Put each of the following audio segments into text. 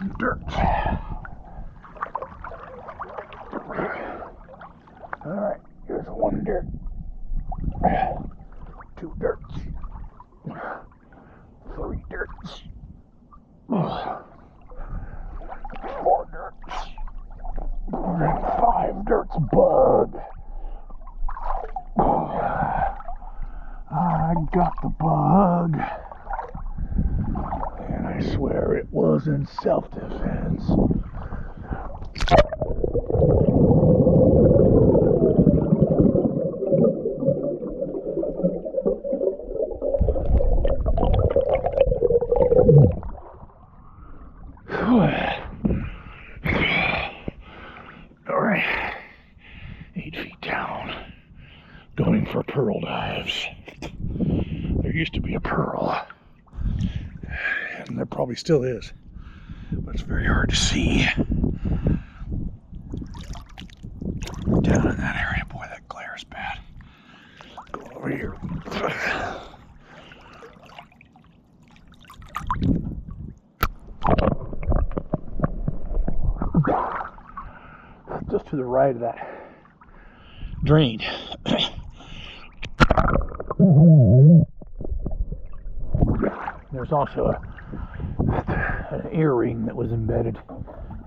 some dirt. Alright, here's one dirt. 2 dirts. 3 dirts. 4 dirts. And 5 dirts. Bug. I got the bug. And I swear it was in self-defense. Alright, 8 feet down, going for pearl dives. There used to be a pearl, and there probably still is, but it's very hard to see. Down in that area, boy, that glare is bad. Go over here. Just to the right of that drain. There's also an earring that was embedded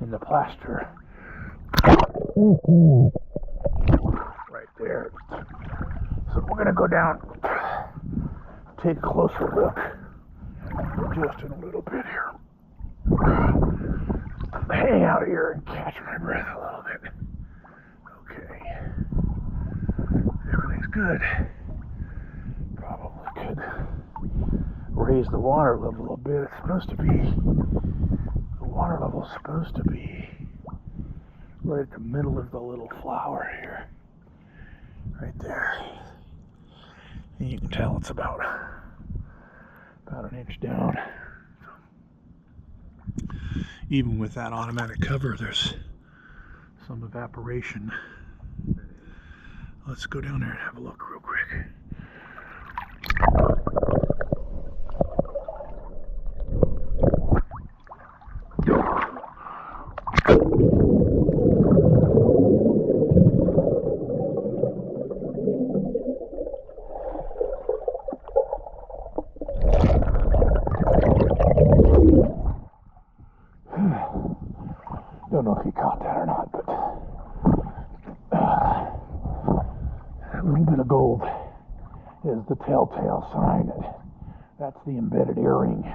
in the plaster. Right there. So we're going to go down, take a closer look just in a little bit here. Hang out here and catch my breath a little bit. Okay. Everything's good. Probably could raise the water level a bit. It's supposed to be, the water level's supposed to be right at the middle of the little flower here. Right there. And you can tell it's about an inch down. Even with that automatic cover, there's some evaporation. Let's go down there and have a look real quick. Don't know if you caught that or not, but that little bit of gold is the telltale sign that that's the embedded earring.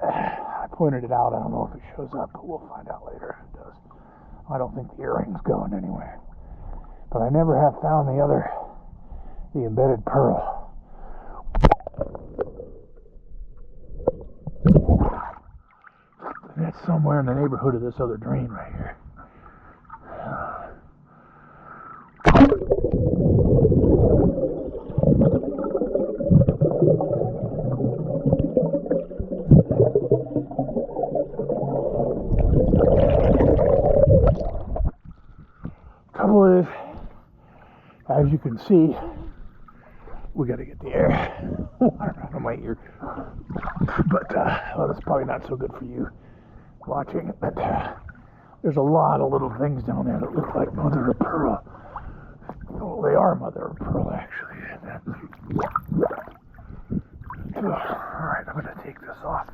I pointed it out. I don't know if it shows up, but we'll find out later if it does. I don't think the earring's going anywhere. But I never have found the embedded pearl. That's somewhere in the neighborhood of this other drain right here. Trouble is, as you can see, we got to get the air water out of my ear. But well, that's probably not so good for you watching it, but there's a lot of little things down there that look like mother of pearl. Well, they are mother of pearl, actually. Alright, I'm going to take this off.